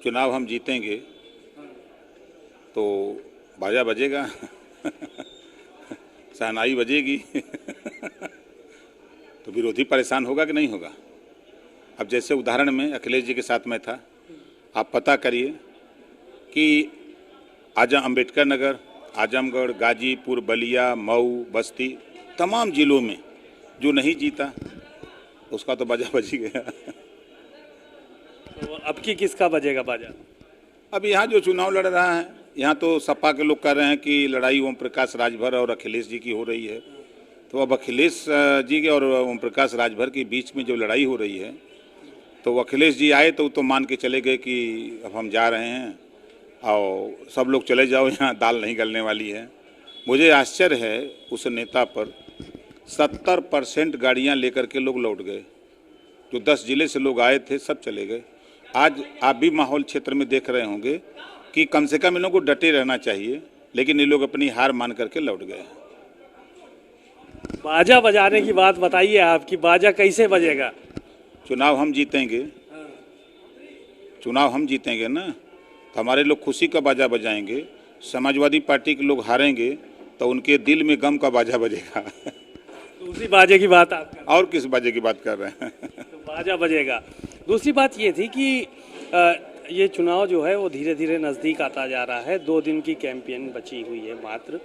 चुनाव हम जीतेंगे तो बाजा बजेगा शहनाई बजेगी तो विरोधी परेशान होगा कि नहीं होगा। अब जैसे उदाहरण में अखिलेश जी के साथ में था, आप पता करिए कि अम्बेडकर नगर, आजमगढ़, गाजीपुर, बलिया, मऊ, बस्ती, तमाम जिलों में जो नहीं जीता उसका तो बाजा बज ही गया। तो अब की किसका बजेगा बाजा? अब यहाँ जो चुनाव लड़ रहा है, यहाँ तो सपा के लोग कह रहे हैं कि लड़ाई ओम प्रकाश राजभर और अखिलेश जी की हो रही है। तो अब अखिलेश जी के और ओम प्रकाश राजभर के बीच में जो लड़ाई हो रही है, तो अखिलेश जी आए तो मान के चले गए कि अब हम जा रहे हैं और सब लोग चले जाओ, यहाँ दाल नहीं गलने वाली है। मुझे आश्चर्य है उस नेता पर, 70% गाड़ियाँ लेकर के लोग लौट गए। जो 10 जिले से लोग आए थे सब चले गए। आज आप भी माहौल क्षेत्र में देख रहे होंगे कि कम से कम इन लोगों को डटे रहना चाहिए, लेकिन ये लोग अपनी हार मान करके लौट गए। बाजा बजाने की बात बताइए आपकी, बाजा कैसे बजेगा? चुनाव हम जीतेंगे, चुनाव हम जीतेंगे ना, तो हमारे लोग खुशी का बाजा बजाएंगे। समाजवादी पार्टी के लोग हारेंगे तो उनके दिल में गम का बाजा बजेगा। तो उसी बाजे की बात आप कर, और किस बाजे की बात कर रहे हैं? तो बाजा बजेगा। दूसरी बात ये थी कि ये चुनाव जो है वो धीरे धीरे नज़दीक आता जा रहा है। 2 दिन की कैंपेन बची हुई है मात्र,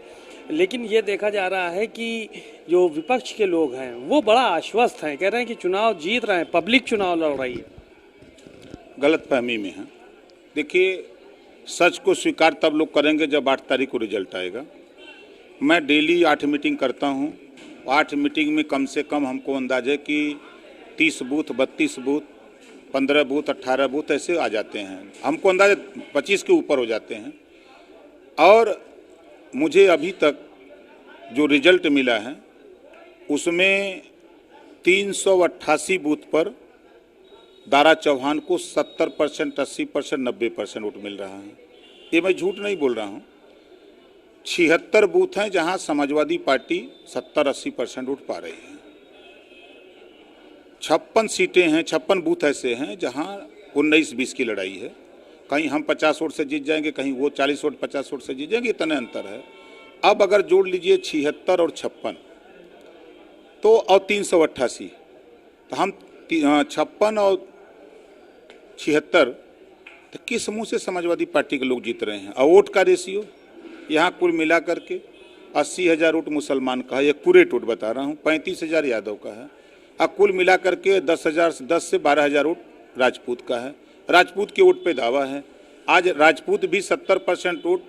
लेकिन ये देखा जा रहा है कि जो विपक्ष के लोग हैं वो बड़ा आश्वस्त हैं, कह रहे हैं कि चुनाव जीत रहे हैं, पब्लिक चुनाव लड़ रही है। गलतफहमी में है। देखिए, सच को स्वीकार तब लोग करेंगे जब 8 तारीख को रिजल्ट आएगा। मैं डेली 8 मीटिंग करता हूँ। 8 मीटिंग में कम से कम हमको अंदाज़ है कि 30 बूथ, 32 बूथ, 15 बूथ, 18 बूथ ऐसे आ जाते हैं। हमको अंदाज़ 25 के ऊपर हो जाते हैं। और मुझे अभी तक जो रिजल्ट मिला है उसमें 388 बूथ पर दारा चौहान को 70%, 80%, 90% वोट मिल रहा है। ये मैं झूठ नहीं बोल रहा हूँ। 76 बूथ हैं जहां समाजवादी पार्टी 70-80% वोट पा रही है। 56 सीटें हैं, 56 बूथ ऐसे हैं जहां 19-20 की लड़ाई है। कहीं हम 50 वोट से जीत जाएंगे, कहीं वो 40 वोट 50 वोट से जीत जाएंगे, इतना अंतर है। अब अगर जोड़ लीजिए 76 और 56 तो और 388, तो हम 56 और 76, तो किस मुंह से समाजवादी पार्टी के लोग जीत रहे हैं? और वोट का रेशियो यहाँ कुल मिला करके 80,000 वोट मुसलमान का है, एक्यूरेट वोट बता रहा हूँ, 35,000 यादव का है, और कुल मिला करके 10 से 12,000 वोट राजपूत का है। राजपूत के वोट पे दावा है। आज राजपूत भी 70% वोट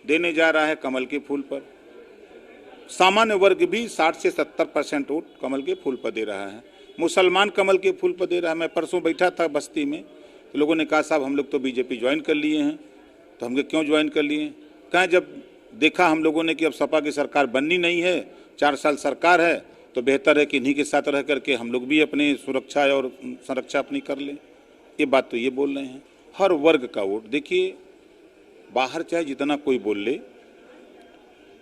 देने जा रहा है कमल के फूल पर। सामान्य वर्ग भी 60 से 70% वोट कमल के फूल पर दे रहा है। मुसलमान कमल के फूल पर दे रहा है। मैं परसों बैठा था बस्ती में, तो लोगों ने कहा साहब हम लोग तो बीजेपी ज्वाइन कर लिए हैं। तो हमने क्यों ज्वाइन कर लिए? कहें जब देखा हम लोगों ने कि अब सपा की सरकार बननी नहीं है, 4 साल सरकार है, तो बेहतर है कि इन्हीं के साथ रह करके हम लोग भी अपनी सुरक्षा और संरक्षा अपनी कर लें। ये बात तो ये बोल रहे हैं। हर वर्ग का वोट देखिए, बाहर चाहे जितना कोई बोल ले,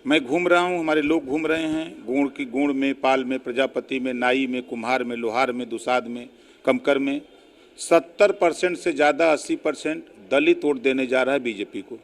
मैं घूम रहा हूँ, हमारे लोग घूम रहे हैं, गुण में, पाल में, प्रजापति में, नाई में, कुम्हार में, लोहार में, दुसाद में, कमकर में 70% से ज़्यादा 80% दलित वोट देने जा रहा है बीजेपी को।